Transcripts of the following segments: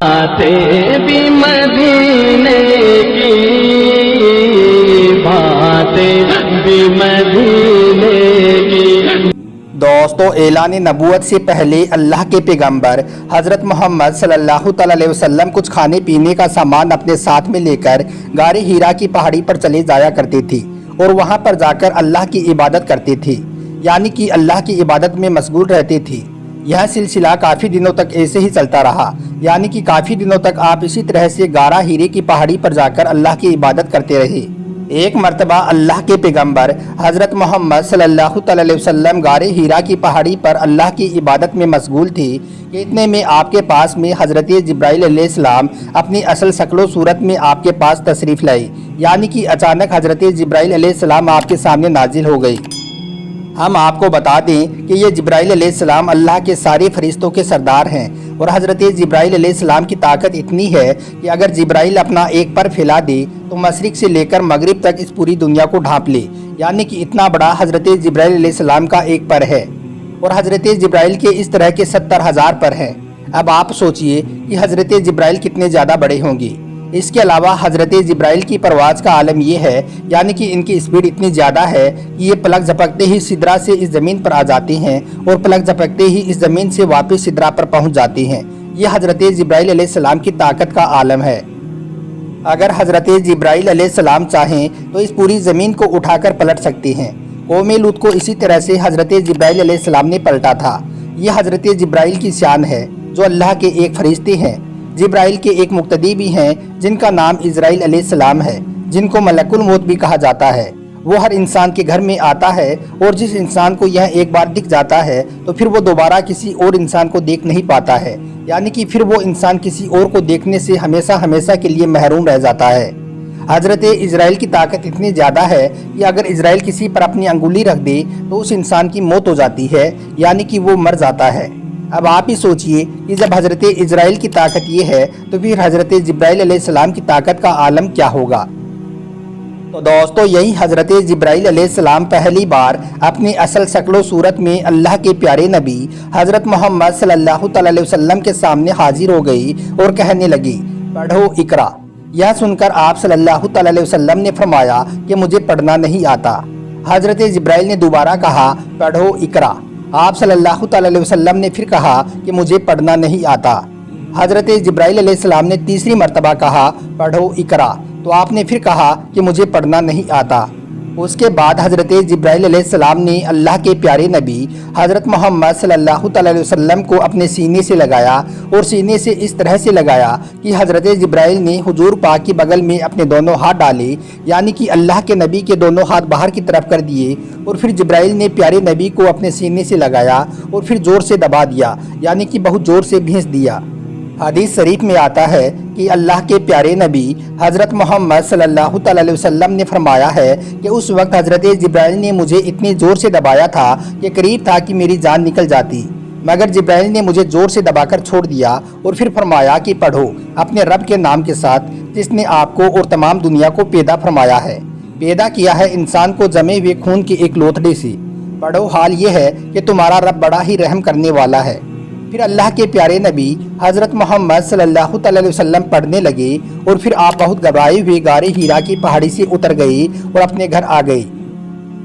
باتیں بھی مدینے کی، باتیں بھی مدینے کی۔ دوستو، اعلان نبوت سے پہلے اللہ کے پیغمبر حضرت محمد صلی اللہ تعالی علیہ وسلم کچھ کھانے پینے کا سامان اپنے ساتھ میں لے کر غار ہیرا کی پہاڑی پر چلے جایا کرتے تھے اور وہاں پر جا کر اللہ کی عبادت کرتے تھے، یعنی کہ اللہ کی عبادت میں مشغول رہتے تھے۔ یہ سلسلہ کافی دنوں تک ایسے ہی چلتا رہا، یعنی کہ کافی دنوں تک آپ اسی طرح سے غار ہیرے کی پہاڑی پر جا کر اللہ کی عبادت کرتے رہے۔ ایک مرتبہ اللہ کے پیغمبر حضرت محمد صلی اللہ علیہ وسلم غار ہیرا کی پہاڑی پر اللہ کی عبادت میں مشغول تھے کہ اتنے میں آپ کے پاس میں حضرت جبرائیل علیہ السلام اپنی اصل شکل و صورت میں آپ کے پاس تشریف لائے، یعنی کہ اچانک حضرت جبرائیل علیہ السلام آپ کے سامنے نازل ہو گئی۔ ہم آپ کو بتا دیں کہ یہ جبرائیل علیہ السلام اللہ کے سارے فرشتوں کے سردار ہیں، اور حضرت جبرائیل علیہ السلام کی طاقت اتنی ہے کہ اگر جبرائیل اپنا ایک پر پھیلا دے تو مشرق سے لے کر مغرب تک اس پوری دنیا کو ڈھانپ لے، یعنی کہ اتنا بڑا حضرت جبرائیل علیہ السلام کا ایک پر ہے، اور حضرت جبرائیل کے اس طرح کے 70,000 پر ہیں۔ اب آپ سوچئے کہ حضرت جبرائیل کتنے زیادہ بڑے ہوں گے۔ اس کے علاوہ حضرت جبرائیل کی پرواز کا عالم یہ ہے، یعنی کہ ان کی سپیڈ اتنی زیادہ ہے کہ یہ پلک جھپکتے ہی سدرہ سے اس زمین پر آ جاتے ہیں اور پلک جھپکتے ہی اس زمین سے واپس سدرہ پر پہنچ جاتے ہیں۔ یہ حضرت جبرائیل علیہ السلام کی طاقت کا عالم ہے۔ اگر حضرت جبرائیل علیہ السلام چاہیں تو اس پوری زمین کو اٹھا کر پلٹ سکتے ہیں۔ قوم لوط کو اسی طرح سے حضرت جبرائیل علیہ السلام نے پلٹا تھا۔ یہ حضرت جبرائیل کی شان ہے جو اللہ کے ایک فرشتے ہیں۔ جبرائیل کے ایک مقتدی بھی ہیں جن کا نام اسرائیل علیہ السلام ہے، جن کو ملک الموت بھی کہا جاتا ہے۔ وہ ہر انسان کے گھر میں آتا ہے، اور جس انسان کو یہ ایک بار دکھ جاتا ہے تو پھر وہ دوبارہ کسی اور انسان کو دیکھ نہیں پاتا ہے، یعنی کہ پھر وہ انسان کسی اور کو دیکھنے سے ہمیشہ ہمیشہ کے لیے محروم رہ جاتا ہے۔ حضرت اسرائیل کی طاقت اتنی زیادہ ہے کہ اگر اسرائیل کسی پر اپنی انگلی رکھ دے تو اس انسان کی موت ہو جاتی ہے، یعنی کہ وہ مر جاتا ہے۔ اب آپ ہی سوچئے کہ جب حضرت اسرائیل کی طاقت یہ ہے تو پھر حضرت جبرائیل علیہ السلام کی طاقت کا عالم کیا ہوگا۔ تو دوستو، یہی حضرت جبرائیل علیہ السلام پہلی بار اپنی اصل شکل و صورت میں اللہ کے پیارے نبی حضرت محمد صلی اللہ علیہ وسلم کے سامنے حاضر ہو گئی اور کہنے لگی، پڑھو اقرا۔ یہ سن کر آپ صلی اللہ علیہ وسلم نے فرمایا کہ مجھے پڑھنا نہیں آتا۔ حضرت جبرائیل نے دوبارہ کہا، پڑھو اقرا۔ آپ صلی اللہ علیہ وسلم نے پھر کہا کہ مجھے پڑھنا نہیں آتا۔ حضرت جبرائیل علیہ السلام نے تیسری مرتبہ کہا، پڑھو اقرا، تو آپ نے پھر کہا کہ مجھے پڑھنا نہیں آتا۔ اس کے بعد حضرت جبرائیل علیہ السلام نے اللہ کے پیارے نبی حضرت محمد صلی اللہ علیہ وسلم کو اپنے سینے سے لگایا، اور سینے سے اس طرح سے لگایا کہ حضرت جبرائیل نے حضور پاک کی بغل میں اپنے دونوں ہاتھ ڈالے، یعنی کہ اللہ کے نبی کے دونوں ہاتھ باہر کی طرف کر دیے، اور پھر جبرائیل نے پیارے نبی کو اپنے سینے سے لگایا اور پھر زور سے دبا دیا، یعنی کہ بہت زور سے بھینس دیا۔ حدیث شریف میں آتا ہے کہ اللہ کے پیارے نبی حضرت محمد صلی اللہ علیہ وسلم نے فرمایا ہے کہ اس وقت حضرت جبرائیل نے مجھے اتنی زور سے دبایا تھا کہ قریب تھا کہ میری جان نکل جاتی، مگر جبرائیل نے مجھے زور سے دبا کر چھوڑ دیا اور پھر فرمایا کہ پڑھو اپنے رب کے نام کے ساتھ جس نے آپ کو اور تمام دنیا کو پیدا فرمایا ہے، پیدا کیا ہے انسان کو جمے ہوئے خون کی ایک لوتھڑی سے۔ پڑھو حال یہ ہے کہ تمہارا رب بڑا ہی رحم کرنے والا ہے۔ پھر اللہ کے پیارے نبی حضرت محمد صلی اللہ علیہ وسلم پڑھنے لگے، اور پھر آپ بہت گھبرائے ہوئے غار ہیرا کی پہاڑی سے اتر گئے اور اپنے گھر آ گئے۔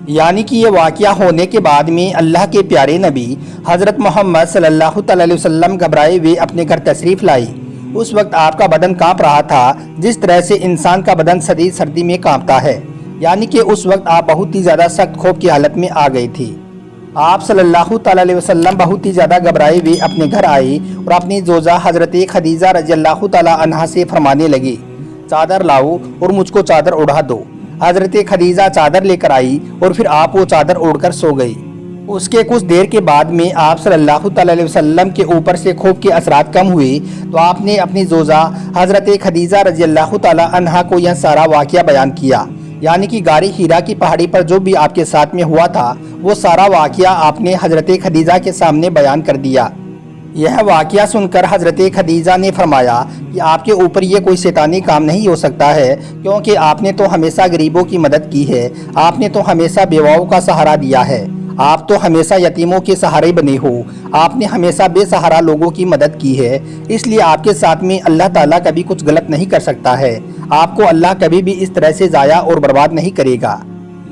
یعنی کہ یہ واقعہ ہونے کے بعد میں اللہ کے پیارے نبی حضرت محمد صلی اللہ علیہ وسلم گھبرائے ہوئے اپنے گھر تشریف لائی۔ اس وقت آپ کا بدن کانپ رہا تھا جس طرح سے انسان کا بدن شدید سردی میں کانپتا ہے، یعنی کہ اس وقت آپ بہت ہی زیادہ سخت خوف کی حالت میں آ گئی تھی۔ آپ صلی اللہ علیہ وسلم بہت ہی زیادہ گھبرائے ہوئے اپنے گھر آئے اور اپنی زوجہ حضرت خدیجہ رضی اللہ تعالی عنہا سے فرمانے لگے، چادر لاؤ اور مجھ کو چادر اڑا دو۔ حضرت خدیجہ چادر لے کر آئی اور پھر آپ وہ چادر اوڑھ کر سو گئی۔ اس کے کچھ دیر کے بعد میں آپ صلی اللہ علیہ وسلم کے اوپر سے خوف کے اثرات کم ہوئے تو آپ نے اپنی زوجہ حضرت خدیجہ رضی اللہ تعالی عنہا کو یہ سارا واقعہ بیان کیا، یعنی کہ غار ہیرا کی پہاڑی پر جو بھی آپ کے ساتھ میں ہوا تھا وہ سارا واقعہ آپ نے حضرت خدیجہ کے سامنے بیان کر دیا۔ یہ واقعہ سن کر حضرت خدیجہ نے فرمایا کہ آپ کے اوپر یہ کوئی شیطانی کام نہیں ہو سکتا ہے، کیونکہ آپ نے تو ہمیشہ غریبوں کی مدد کی ہے، آپ نے تو ہمیشہ بیواؤں کا سہارا دیا ہے، آپ تو ہمیشہ یتیموں کے سہارے بنے ہو، آپ نے ہمیشہ بے سہارا لوگوں کی مدد کی ہے، اس لیے آپ کے ساتھ میں اللہ تعالیٰ کبھی کچھ غلط نہیں کر سکتا ہے، آپ کو اللہ کبھی بھی اس طرح سے ضائع اور برباد نہیں کرے گا۔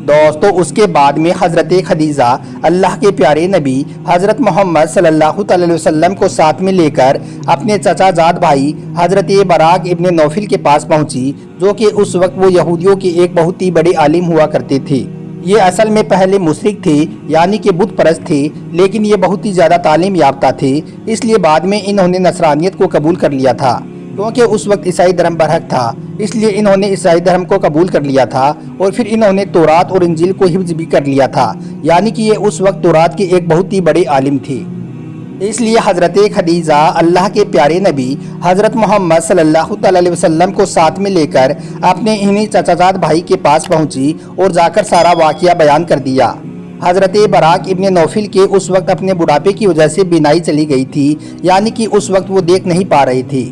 دوستو اس کے بعد میں حضرت خدیجہ اللہ کے پیارے نبی حضرت محمد صلی اللہ علیہ وسلم کو ساتھ میں لے کر اپنے چچا زاد بھائی حضرت براق ابن نوفل کے پاس پہنچی، جو کہ اس وقت وہ یہودیوں کے ایک بہت ہی بڑے عالم ہوا کرتے تھے۔ یہ اصل میں پہلے مشرک تھے، یعنی کہ بت پرست تھے، لیکن یہ بہت ہی زیادہ تعلیم یافتہ تھے، اس لیے بعد میں انہوں نے نصرانیت کو قبول کر لیا تھا۔ کیونکہ اس وقت عیسائی دھرم برحق تھا، اس لیے انہوں نے عیسائی دھرم کو قبول کر لیا تھا، اور پھر انہوں نے تورات اور انجیل کو حفظ بھی کر لیا تھا، یعنی کہ یہ اس وقت تورات کے ایک بہت ہی بڑے عالم تھے۔ اس لیے حضرت خدیجہ اللہ کے پیارے نبی حضرت محمد صلی اللہ علیہ وسلم کو ساتھ میں لے کر اپنے انہی چچا زاد بھائی کے پاس پہنچی اور جا کر سارا واقعہ بیان کر دیا۔ حضرت براق ابن نوفل کے اس وقت اپنے بڑھاپے کی وجہ سے بینائی چلی گئی تھی، یعنی کہ اس وقت وہ دیکھ نہیں پا رہے تھے۔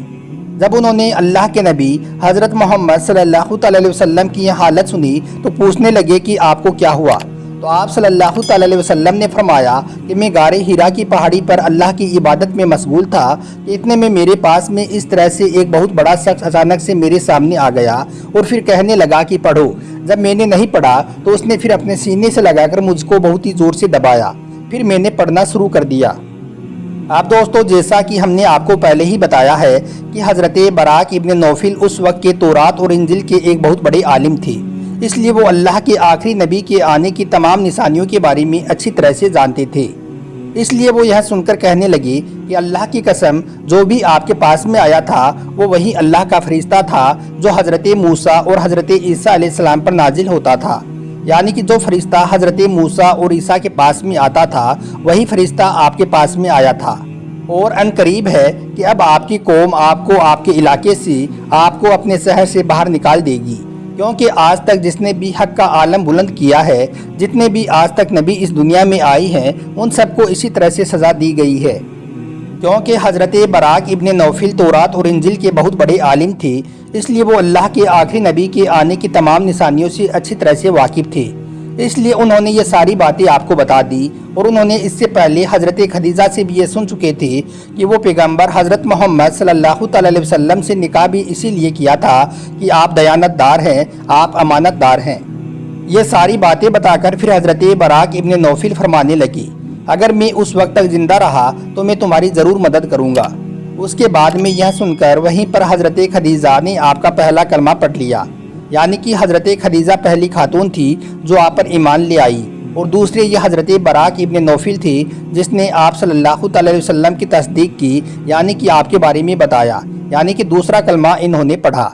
جب انہوں نے اللہ کے نبی حضرت محمد صلی اللہ علیہ وسلم کی یہ حالت سنی تو پوچھنے لگے کہ آپ کو کیا ہوا؟ تو آپ صلی اللہ علیہ وسلم نے فرمایا کہ میں غار ہیرا کی پہاڑی پر اللہ کی عبادت میں مشغول تھا کہ اتنے میں میرے پاس میں اس طرح سے ایک بہت بڑا شخص اچانک سے میرے سامنے آ گیا اور پھر کہنے لگا کہ پڑھو۔ جب میں نے نہیں پڑھا تو اس نے پھر اپنے سینے سے لگا کر مجھ کو بہت ہی زور سے دبایا، پھر میں نے پڑھنا شروع کر دیا۔ اب دوستو جیسا کہ ہم نے آپ کو پہلے ہی بتایا ہے کہ حضرت براق ابن نوفل اس وقت کے تورات اور انجیل کے ایک بہت بڑے عالم تھے، اس لیے وہ اللہ کے آخری نبی کے آنے کی تمام نشانیوں کے بارے میں اچھی طرح سے جانتے تھے۔ اس لیے وہ یہ سن کر کہنے لگے کہ اللہ کی قسم، جو بھی آپ کے پاس میں آیا تھا وہ وہی اللہ کا فرشتہ تھا جو حضرت موسیٰ اور حضرت عیسیٰ علیہ السلام پر نازل ہوتا تھا، یعنی کہ جو فرشتہ حضرت موسیٰ اور عیسیٰ کے پاس میں آتا تھا وہی فرشتہ آپ کے پاس میں آیا تھا۔ اور ان قریب ہے کہ اب آپ کی قوم آپ کو آپ کے علاقے سے، آپ کو اپنے شہر سے باہر نکال دے گی، کیونکہ آج تک جس نے بھی حق کا عالم بلند کیا ہے، جتنے بھی آج تک نبی اس دنیا میں آئی ہیں، ان سب کو اسی طرح سے سزا دی گئی ہے۔ کیونکہ حضرت براق ابن نوفل تورات اور انجیل کے بہت بڑے عالم تھے، اس لیے وہ اللہ کے آخری نبی کے آنے کی تمام نشانیوں سے اچھی طرح سے واقف تھے، اس لیے انہوں نے یہ ساری باتیں آپ کو بتا دی۔ اور انہوں نے اس سے پہلے حضرت خدیجہ سے بھی یہ سن چکے تھے کہ وہ پیغمبر حضرت محمد صلی اللہ علیہ وسلم سے نکاح بھی اسی لیے کیا تھا کہ آپ دیانت دار ہیں، آپ امانت دار ہیں۔ یہ ساری باتیں بتا کر پھر حضرت براق ابن نوفل فرمانے لگی، اگر میں اس وقت تک زندہ رہا تو میں تمہاری ضرور مدد کروں گا۔ اس کے بعد میں یہ سن کر وہیں پر حضرت خدیجہ نے آپ کا پہلا کلمہ پڑھ لیا، یعنی کہ حضرت خدیجہ پہلی خاتون تھی جو آپ پر ایمان لے آئی، اور دوسرے یہ حضرت براق ابن نوفل تھی جس نے آپ صلی اللہ علیہ وسلم کی تصدیق کی، یعنی کہ آپ کے بارے میں بتایا، یعنی کہ دوسرا کلمہ انہوں نے پڑھا۔